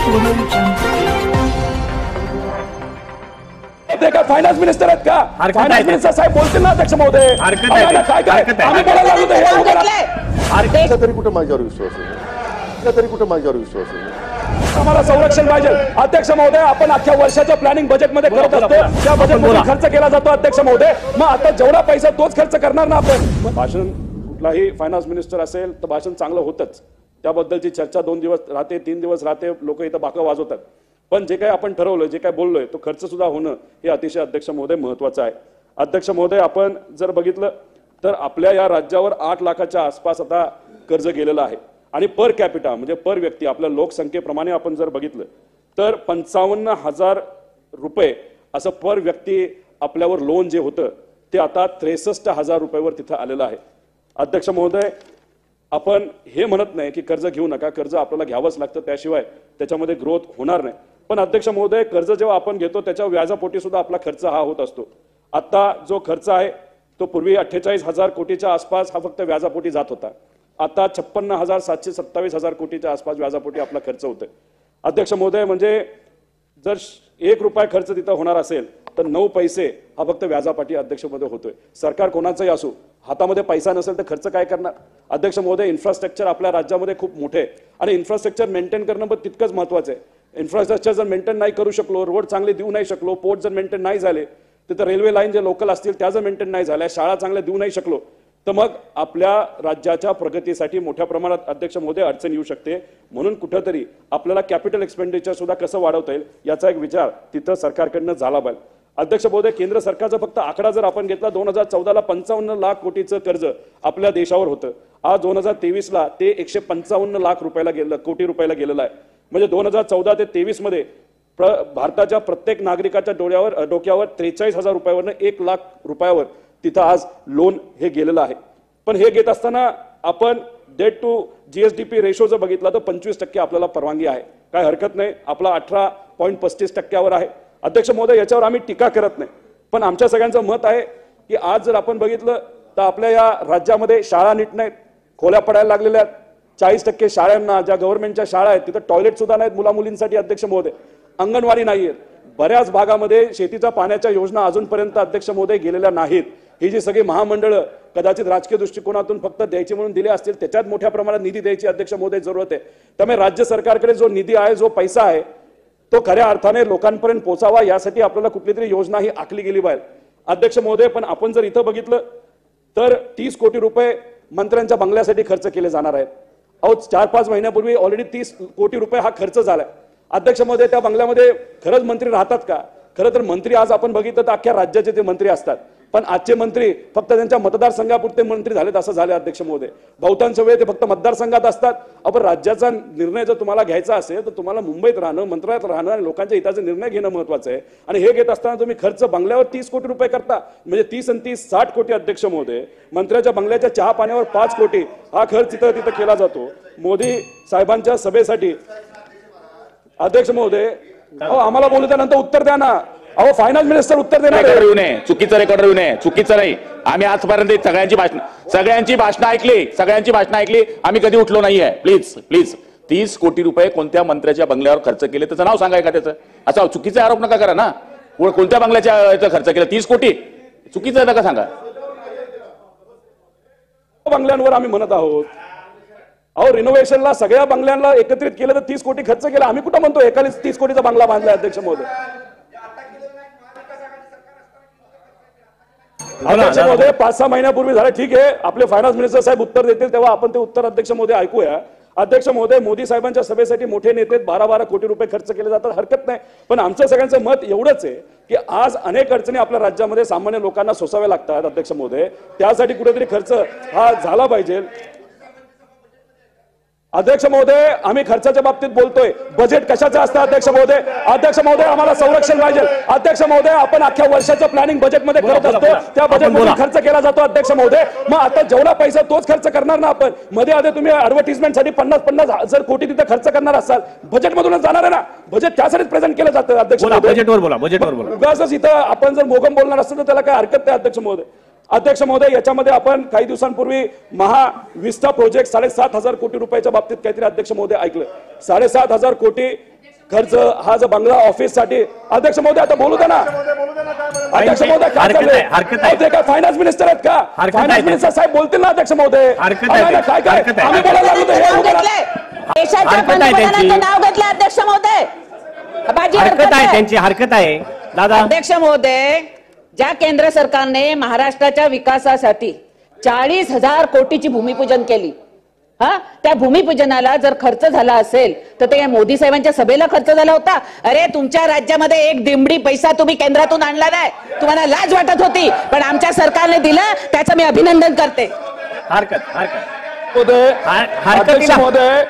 ते काय finance minister आहेत का? फायनान्स मिनिस्टर साहेब बोलतील ना अध्यक्ष महोदय. काय आम्ही बोलायला लागलो तरी कुठं माझ्यावर विश्वास आहे? तरी कुठं माझ्यावर विश्वास आहे? आम्हाला संरक्षण पाहिजे अध्यक्ष महोदय. आपण अख्ख्या वर्षाचं प्लॅनिंग बजेटमध्ये करत असतो, त्या बजेटमध्ये खर्च केला जातो अध्यक्ष महोदय. मग आता जेवढा पैसा तोच खर्च करणार ना आपण. भाषण कुठलाही फायनान्स मिनिस्टर असेल तर भाषण चांगलं होतच, त्याबद्दलची चर्चा 2 दिवस राहते, 3 दिवस राहते, लोक इथं बाकं वाजवतात. पण जे काही आपण ठरवलं, जे काही बोललोय तो खर्च सुद्धा होणं हे अतिशय अध्यक्ष महोदय महत्वाचं आहे. अध्यक्ष महोदय, आपण जर बघितलं तर आपल्या या राज्यावर 8 लाखाच्या आसपास आता कर्ज गेलेलं आहे आणि पर कॅपिटा म्हणजे पर व्यक्ती आपल्या लोकसंख्येप्रमाणे आपण जर बघितलं तर 55,000 रुपये असं पर व्यक्ती आपल्यावर लोन जे होतं ते आता 63,000 रुपयावर तिथं आलेलं आहे. अध्यक्ष महोदय, आपण हे म्हणत नाही की कर्ज घेऊ नका, कर्ज आपल्याला घ्यावंच लागतं, त्याशिवाय त्याच्यामध्ये ग्रोथ होणार नाही. पण अध्यक्ष महोदय, कर्ज जेव्हा आपण घेतो त्याच्या व्याजापोटी सुद्धा आपला खर्च हा होत असतो. आता जो खर्च आहे तो पूर्वी 48,000 कोटीच्या आसपास हा फक्त व्याजापोटी जात होता. आता 56,727 कोटीच्या आसपास व्याजापोटी आपला खर्च होतोय. अध्यक्ष महोदय, म्हणजे जर 1 रुपया खर्च तिथं होणार असेल तर 9 पैसे हा फक्त व्याजापाटी अध्यक्ष महोदय होतोय. सरकार कोणाचंही असो, हातामध्ये पैसा नसेल तर खर्च काय करणार? अध्यक्ष महोदय, इन्फ्रास्ट्रक्चर आपल्या राज्यामध्ये खूप मोठे आहे आणि इन्फ्रास्ट्रक्चर मेंटेन करणं पण तितकंच महत्वाचं आहे. इन्फ्रास्ट्रक्चर जर मेंटेन नाही करू शकलो, रोड चांगले देऊ नाही शकलो, पोर्ट जर मेंटेन नाही झाले, तिथं रेल्वे लाईन जे लोकल असतील त्या जर मेंटेन नाही झाल्या, शाळा चांगल्या देऊ नाही शकलो, तर मग आपल्या राज्याच्या प्रगतीसाठी मोठ्या प्रमाणात अध्यक्ष महोदय अडचण येऊ शकते. म्हणून कुठेतरी आपल्याला कॅपिटल एक्सपेंडिचर सुद्धा कसं वाढवता येईल याचा एक विचार तिथं सरकारकडनं झाला पाहिजे. अध्यक्ष महोदय, केंद्र सरकारचा फक्त आकडा जर आपण घेतला 2014ला 55 लाख कोटीचं कर्ज आपल्या देशावर होतं. आज 2023ला ते 155 लाख रुपयाला गेलं, कोटी रुपयाला गेलेलं आहे. म्हणजे 2014 ते 23 मध्ये भारताच्या प्रत्येक नागरिकाच्या डोक्यावर 43,000 रुपयावरनं 1 लाख रुपयावर तिथं आज लोन हे गेलेलं आहे. पण हे घेत असताना आपण डेट टू जीएसडीपी रेशो जर बघितला तर 25% आपल्याला परवानगी आहे, काय हरकत नाही. आपला 18.35% आहे. अध्यक्ष महोदय, याच्यावर आम्ही टीका करत नाही, पण आमच्या सगळ्यांचं मत आहे की आज जर आपण बघितलं तर आपल्या या राज्यामध्ये शाळा नीट नाहीत, खोल्या पडायला लागलेल्या आहेत. 40% शाळांना, ज्या गव्हर्नमेंटच्या शाळा आहेत तिथं टॉयलेट सुद्धा नाहीत मुला मुलींसाठी अध्यक्ष महोदय. अंगणवाडी नाहीये. बऱ्याच भागामध्ये शेतीच्या पाण्याच्या योजना अजूनपर्यंत अध्यक्ष महोदय गेलेल्या नाहीत. ही जी सगळी महामंडळं कदाचित राजकीय दृष्टिकोनातून फक्त द्यायची म्हणून दिले असतील, त्याच्यात मोठ्या प्रमाणात निधी द्यायची अध्यक्ष महोदय जरूरत आहे. त्यामुळे राज्य सरकारकडे जो निधी आहे, जो पैसा आहे, तो खऱ्या अर्थाने लोकांपर्यंत पोहोचावा यासाठी आपल्याला कुठली तरी योजना ही आखली गेली पाहिजे अध्यक्ष महोदय. पण आपण जर इथं बघितलं तर 30 कोटी रुपये मंत्र्यांच्या बंगल्यासाठी खर्च केले जाणार आहेत. अहो, 4-5 महिन्यापूर्वी ऑलरेडी 30 कोटी रुपये हा खर्च झालाय. अध्यक्ष महोदय, त्या बंगल्यामध्ये खरंच मंत्री राहतात का? खरं तर मंत्री आज आपण बघितलं तर अख्ख्या राज्याचे ते मंत्री असतात, पण आजचे मंत्री फक्त त्यांच्या मतदारसंघापुरते मंत्री झालेत असं झाले अध्यक्ष महोदय. बहुतांश वेळ ते फक्त मतदारसंघात असतात. आपण राज्याचा निर्णय जर तुम्हाला घ्यायचा असेल तर तुम्हाला मुंबईत राहणं, मंत्रालयात राहणं आणि लोकांच्या हिताचे निर्णय घेणं महत्वाचं आहे. आणि हे घेत असताना तुम्ही खर्च बंगल्यावर 30 कोटी रुपये करता, म्हणजे 30 आणि 30 60 कोटी अध्यक्ष महोदय. मंत्र्याच्या बंगल्याच्या चहा पाण्यावर 5 कोटी हा खर्च तिथं केला जातो मोदी साहेबांच्या सभेसाठी. अध्यक्ष महोदय, आम्हाला बोलू त्यानंतर उत्तर द्या ना. अहो, फायनान्स मिनिस्टर उत्तर देणार येऊ नये, चुकीचं रेकॉर्ड येऊ नये, चुकीचं नाही. आम्ही आजपर्यंत सगळ्यांची भाषणं ऐकली, आम्ही कधी उठलो नाहीये. प्लीज प्लीज 30 कोटी रुपये कोणत्या मंत्र्याच्या बंगल्यावर खर्च केले त्याचं नाव सांगाय का? त्याचं असा चुकीचा आरोप नका करा ना. कोणत्या बंगल्याच्या खर्च केला 30 कोटी? चुकीचं नका सांगा. बंगल्यांवर आम्ही म्हणत आहोत. अहो, रिनोव्हेशनला सगळ्या बंगल्यांना एकत्रित केलं तर 30 कोटी खर्च केला. आम्ही कुठं म्हणतो एकाने 30 कोटीचा बंगला बांधला अध्यक्ष महोदय. अध्यक्ष महोदय, 5-6 महिन्यापूर्वी झालं, ठीक आहे. आपले फायनान्स मिनिस्टर साहेब उत्तर देतील तेव्हा आपण ते उत्तर अध्यक्ष महोदय ऐकूया. अध्यक्ष महोदय, मोदी साहेबांच्या सभेसाठी मोठे नेते 12-12 कोटी रुपये खर्च केले जातात, हरकत नाही. पण आमचं सगळ्यांचं मत एवढंच आहे की आज अनेक अडचणी आपल्या राज्यामध्ये सामान्य लोकांना सोसाव्या लागतात अध्यक्ष महोदय. त्यासाठी कुठेतरी खर्च हा झाला पाहिजे. अध्यक्ष महोदय, आम्ही खर्चाच्या बाबतीत बोलतोय, बजेट कशाचं असतं अध्यक्ष महोदय? अध्यक्ष महोदय, आम्हाला संरक्षण पाहिजे. अध्यक्ष महोदय, आपण अख्ख्या वर्षाचं प्लॅनिंग बजेटमध्ये करत असतो, त्या बजेटमध्ये खर्च केला जातो अध्यक्ष महोदय. मग आता जेवढा पैसा तोच खर्च करणार ना आपण. मध्ये आधी तुम्ही ऍडव्हर्टिजमेंटसाठी 50,000 कोटी तिथे खर्च करणार असाल, बजेटमधूनच जाणार आहे ना. बजेट त्यासाठीच प्रेझेंट केलं जातं अध्यक्ष महोदय. बजेटवर बोला. उगाचच इथं आपण जर मोगम बोलणार असतो तर त्याला काय हरकत नाही अध्यक्ष महोदय. अध्यक्ष महोदय, याच्यामध्ये आपण काही दिवसांपूर्वी महाविस्टा प्रोजेक्ट 7,500 कोटी रुपयाच्या बाबतीत काहीतरी अध्यक्ष महोदय ऐकलं. 7,500 कोटी खर्च हा जो बंगला ऑफिस साठी अध्यक्ष महोदय आता बोलू द्या ना अध्यक्ष महोदय काय चाललंय? ते काय फायनान्स मिनिस्टर आहेत का? फायनान्स मिनिस्टर साहेब बोलतील ना अध्यक्ष महोदय काय काय आम्ही बोलायला लागलो तर हे उभं राहा. देशाच्या पंतप्रधानांचं नाव घेतलं अध्यक्ष महोदय. बाजी हरकत आहे, त्यांची हरकत आहे दादा. अध्यक्ष महोदय, ज्या केंद्र सरकारने महाराष्ट्राच्या विकासासाठी 40,000 कोटीची भूमिपूजन केली, त्या भूमिपूजनाला जर खर्च झाला असेल तर ते मोदी साहेबांच्या सभेला खर्च झाला होता. अरे तुमच्या राज्यामध्ये एक दिमडी पैसा तुम्ही केंद्रातून आणला नाही, तुम्हाला लाज वाटत होती, पण आमच्या सरकारने दिलं, त्याचं मी अभिनंदन करते. हरकत अध्यक्ष महोदय,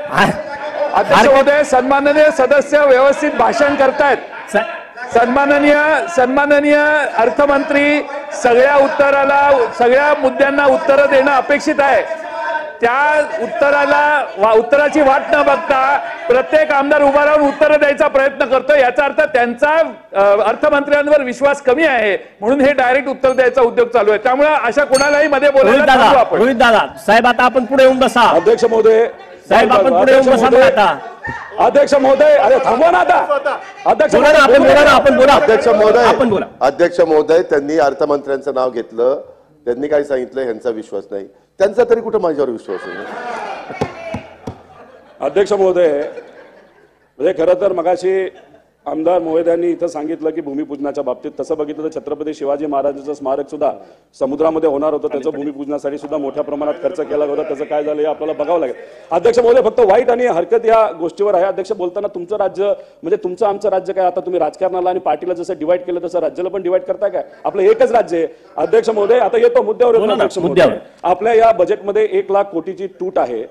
सन्माननीय सदस्य व्यवस्थित भाषण करतायत. सन्माननीय अर्थमंत्री सगळ्या उत्तराला, सगळ्या मुद्द्यांना उत्तर देणं अपेक्षित आहे. त्या उत्तराची वाट न बघता प्रत्येक आमदार उभा राहून उत्तर द्यायचा प्रयत्न करतो. याचा अर्थ त्यांचा अर्थमंत्र्यांवर विश्वास कमी आहे, म्हणून हे डायरेक्ट उत्तर द्यायचा उद्योग चालू आहे. त्यामुळे अशा कोणालाही मध्ये बोलायला आपण. रोहित दादा साहेब, आता आपण पुढे येऊन बसा. अध्यक्ष महोदय साहेब, आपण पुढे येऊन बसा आता. अध्यक्ष महोदय, अरे थांबवा ना आता. अध्यक्ष अध्यक्ष महोदय, त्यांनी अर्थमंत्र्यांचं नाव घेतलं, त्यांनी काय सांगितलं ह्यांचा विश्वास नाही. त्यांचा तरी कुठं माझ्यावर विश्वास आहे? अध्यक्ष महोदय, म्हणजे खरं तर मगाशी आमदार महोदयांनी इथं सांगितलं की भूमिपूजनाच्या बाबतीत तसं बघितलं तर छत्रपती शिवाजी महाराजांचं स्मारक सुद्धा समुद्रामध्ये होणार होतं, त्याचं भूमिपूजनासाठी सुद्धा मोठ्या प्रमाणात खर्च केला होता. त्याचं काय झालं हे आपल्याला बघावं लागेल. अध्यक्ष महोदय, फक्त वाईट आणि हरकत या गोष्टीवर आहे. अध्यक्ष बोलताना तुमचं राज्य म्हणजे तुमचं आमचं राज्य काय, आता तुम्ही राजकारणाला आणि पार्टीला जसं डिवाइड केलं तसं राज्याला पण डिवाइड करताय काय? आपलं एकच राज्य आहे. अध्यक्ष महोदय, आता येतो मुद्द्यावर. अध्यक्ष महोदय, आपल्या या बजेटमध्ये 1 लाख कोटीची तूट आहे.